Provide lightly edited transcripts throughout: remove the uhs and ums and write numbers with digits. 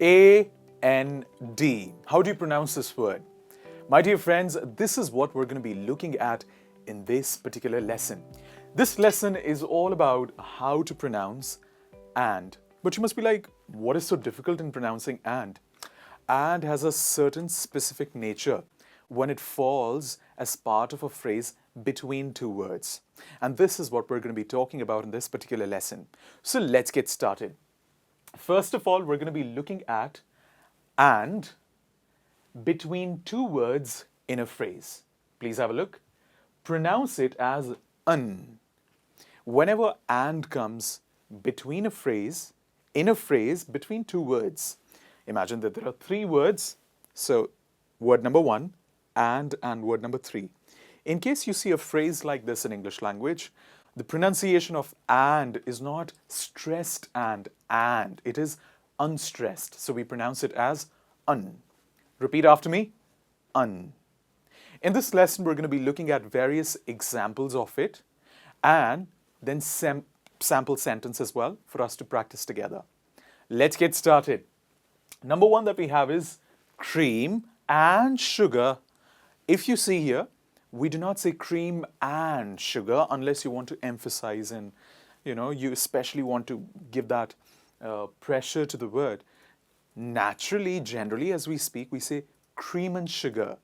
A-N-D. How do you pronounce this word? My dear friends, this is what we're going to be looking at in this particular lesson. This lesson is all about how to pronounce and. But you must be like, what is so difficult in pronouncing and? And has a certain specific nature when it falls as part of a phrase between two words. And this is what we're going to be talking about in this particular lesson. So let's get started. First of all, we're going to be looking at and between two words in a phrase. Please have a look. Pronounce it as un. Whenever and comes between a phrase, in a phrase between two words, imagine that there are three words. So word number one and word number three. In case you see a phrase like this in English language, the pronunciation of and is not stressed and. It is unstressed. So we pronounce it as un. Repeat after me. Un. In this lesson, we're going to be looking at various examples of it and then sample sentence as well for us to practice together. Let's get started. Number one that we have is cream and sugar. If you see here, we do not say cream and sugar unless you want to emphasize and, you especially want to give that pressure to the word. Naturally, generally, as we speak, we say cream and sugar.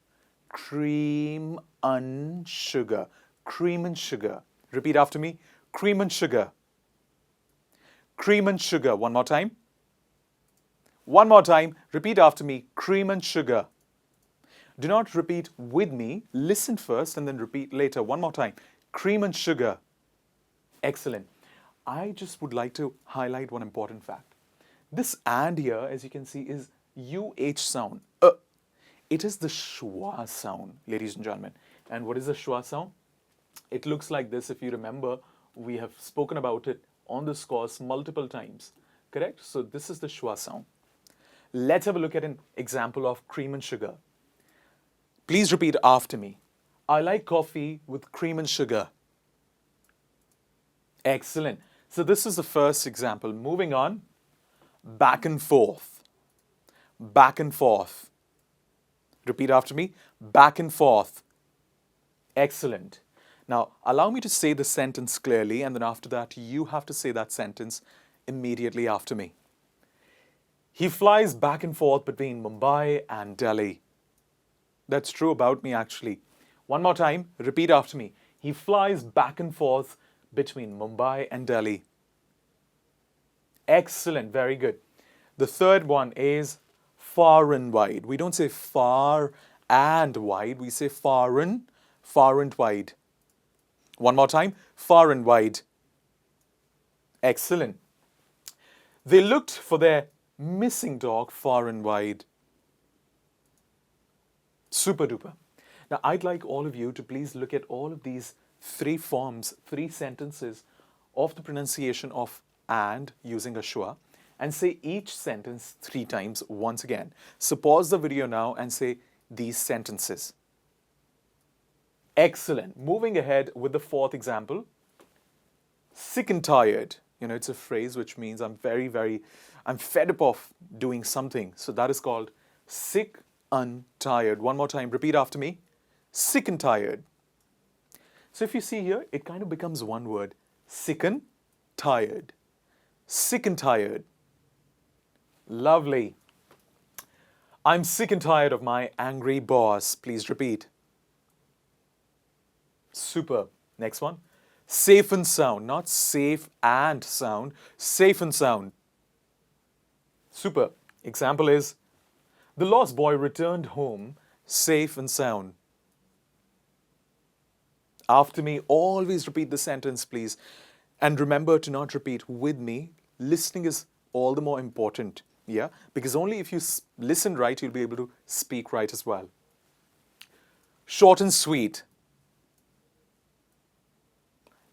Cream and sugar. Cream and sugar. Repeat after me. Cream and sugar. Cream and sugar. One more time. One more time. Repeat after me. Cream and sugar. Do not repeat with me. Listen first and then repeat later. One more time. Cream and sugar. Excellent. I just would like to highlight one important fact. This and here, as you can see, is UH sound. It is the schwa sound, ladies and gentlemen. And what is the schwa sound? It looks like this. If you remember, we have spoken about it on this course multiple times. Correct? So this is the schwa sound. Let's have a look at an example of cream and sugar. Please repeat after me. I like coffee with cream and sugar. Excellent. So this is the first example. Moving on. Back and forth. Back and forth. Repeat after me. Back and forth. Excellent. Now, allow me to say the sentence clearly, and then after that, you have to say that sentence immediately after me. He flies back and forth between Mumbai and Delhi. That's true about me, actually. One more time. Repeat after me. He flies back and forth between Mumbai and Delhi. Excellent. Very good. The third one is far and wide. We don't say far and wide. We say far and wide. One more time. Far and wide. Excellent. They looked for their missing dog far and wide. Super duper. Now, I'd like all of you to please look at all of these three forms, three sentences of the pronunciation of and using a schwa, and say each sentence 3 times once again. So pause the video now and say these sentences. Excellent. Moving ahead with the fourth example. Sick and tired. It's a phrase which means I'm fed up of doing something. So that is called sick and tired. One more time. Repeat after me. Sick and tired. So if you see here, it kind of becomes one word. Sick and tired. Sick and tired. Lovely. I'm sick and tired of my angry boss. Please repeat. Super. Next one. Safe and sound. Not safe and sound. Safe and sound. Super. Example is, the lost boy returned home safe and sound. After me, always repeat the sentence, please. And remember to not repeat with me. Listening is all the more important. Yeah? Because only if you listen right, you'll be able to speak right as well. Short and sweet.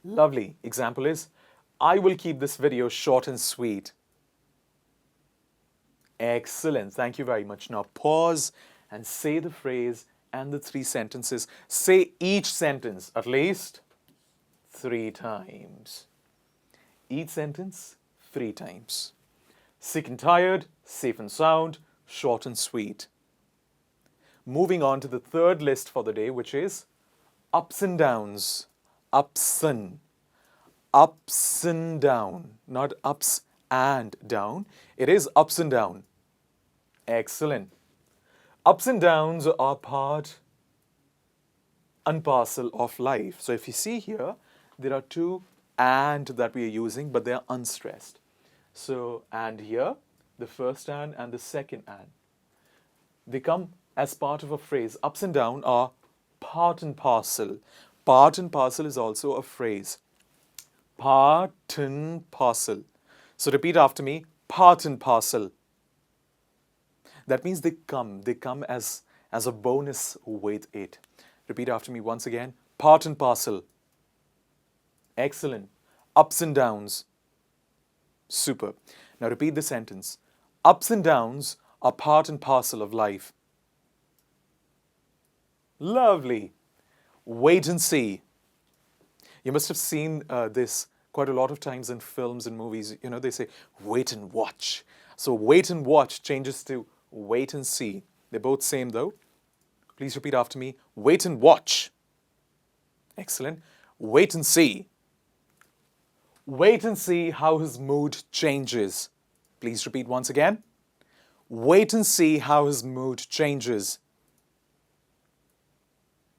Lovely. Example is, I will keep this video short and sweet. Excellent. Thank you very much. Now pause and say the phrase and the 3 sentences. Say each sentence at least 3 times. each sentence 3 times. Sick and tired, safe and sound, short and sweet. Moving on to the third list for the day, which is ups and downs. Ups and down, not ups and down. It is ups and down. Excellent. Ups and downs are part and parcel of life. So if you see here, there are 2 and that we are using, but they are unstressed. So and here, the first and the second and. They come as part of a phrase. Ups and down are part and parcel. Part and parcel is also a phrase. Part and parcel. So repeat after me, part and parcel. That means they come as a bonus with it. Repeat after me once again, part and parcel. Excellent. Ups and downs. Super. Now repeat the sentence. Ups and downs are part and parcel of life. Lovely. Wait and see. You must have seen this quite a lot of times in films and movies. You know, they say, wait and watch. So wait and watch changes to wait and see. They're both same though. Please repeat after me. Wait and watch. Excellent. Wait and see. Wait and see how his mood changes. Please repeat once again. Wait and see how his mood changes.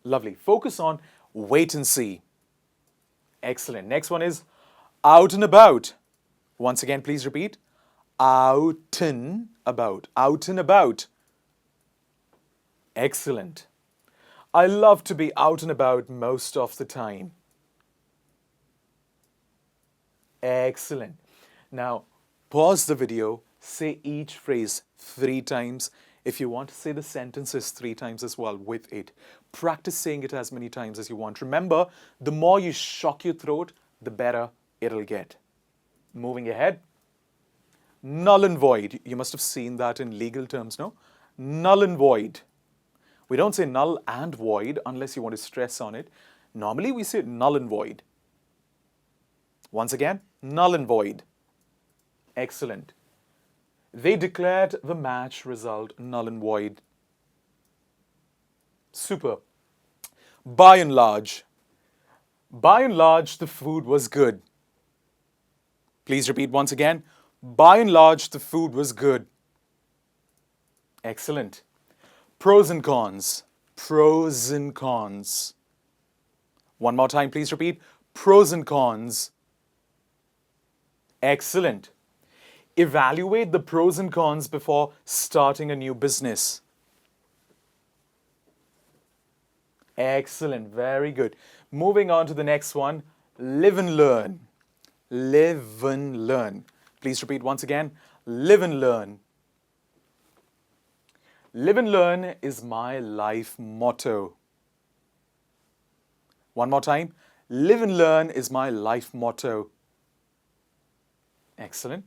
Lovely. Focus on wait and see. Excellent. Next one is out and about. Once again, please repeat. Out and about. Out and about. Excellent. I love to be out and about most of the time. Excellent. Now, pause the video, say each phrase 3 times. If you want to say the sentences 3 times as well with it. Practice saying it as many times as you want. Remember, the more you shock your throat, the better it'll get. Moving ahead. Null and void. You must have seen that in legal terms, no? Null and void. We don't say null and void unless you want to stress on it. Normally we say null and void. Once again, null and void. Excellent. They declared the match result null and void. Super. By and large. By and large, the food was good. Please repeat once again. By and large, the food was good. Excellent. Pros and cons. Pros and cons. One more time, please repeat. Pros and cons. Excellent. Evaluate the pros and cons before starting a new business. Excellent. Very good. Moving on to the next one. Live and learn. Live and learn. Please repeat once again. Live and learn. Live and learn is my life motto. One more time. Live and learn is my life motto. Excellent.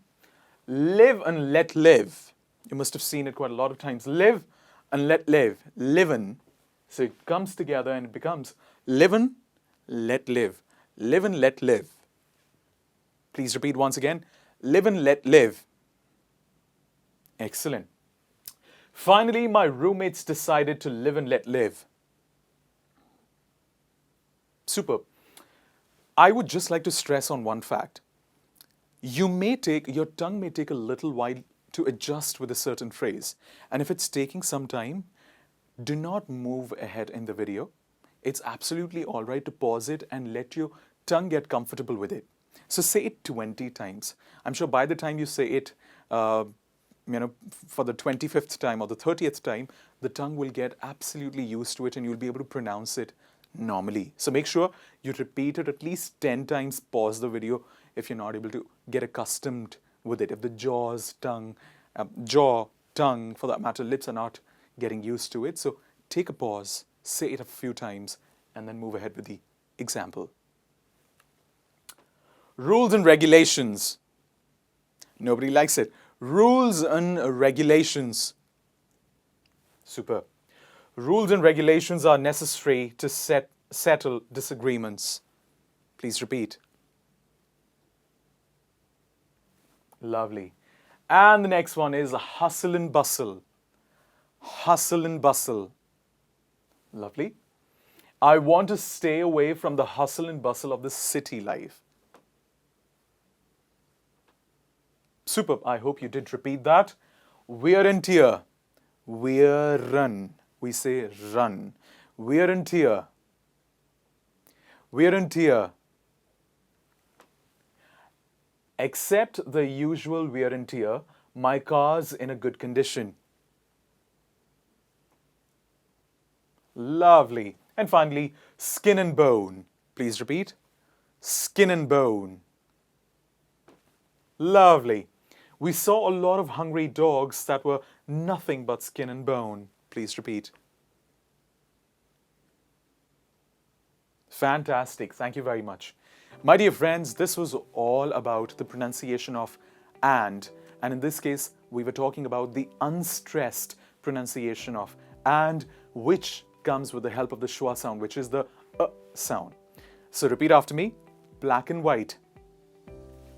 Live and let live. You must have seen it quite a lot of times. Live and let live. Live in. So it comes together and it becomes live and let live. Live and let live. Please repeat once again. Live and let live. Excellent. Finally, my roommates decided to live and let live. Superb. I would just like to stress on one fact. Your tongue may take a little while to adjust with a certain phrase. And if it's taking some time, do not move ahead in the video. It's absolutely all right to pause it and let your tongue get comfortable with it. So say it 20 times. I'm sure by the time you say it, for the 25th time or the 30th time, the tongue will get absolutely used to it and you'll be able to pronounce it normally. So make sure you repeat it at least 10 times, pause the video if you're not able to get accustomed with it. If the jaw, tongue, for that matter, lips are not getting used to it. So take a pause, say it a few times, and then move ahead with the example. Rules and regulations. Nobody likes it. Rules and regulations. Super. Rules and regulations are necessary to settle disagreements. Please repeat. Lovely. And the next one is hustle and bustle. Hustle and bustle. Lovely. I want to stay away from the hustle and bustle of the city life. Superb. I hope you did repeat that. Wear and tear. Wear run. We say run. Wear and tear. Wear and tear. Except the usual wear and tear, my car's in a good condition. Lovely. And finally, skin and bone. Please repeat. Skin and bone. Lovely. We saw a lot of hungry dogs that were nothing but skin and bone. Please repeat. Fantastic. Thank you very much. My dear friends, this was all about the pronunciation of and in this case, we were talking about the unstressed pronunciation of and, which comes with the help of the schwa sound, which is the sound. So repeat after me. Black and white.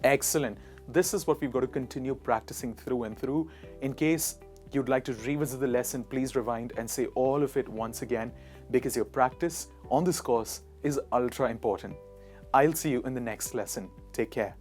Excellent. This is what we've got to continue practicing through and through. In case you'd like to revisit the lesson, please rewind and say all of it once again, because your practice on this course is ultra important. I'll see you in the next lesson. Take care.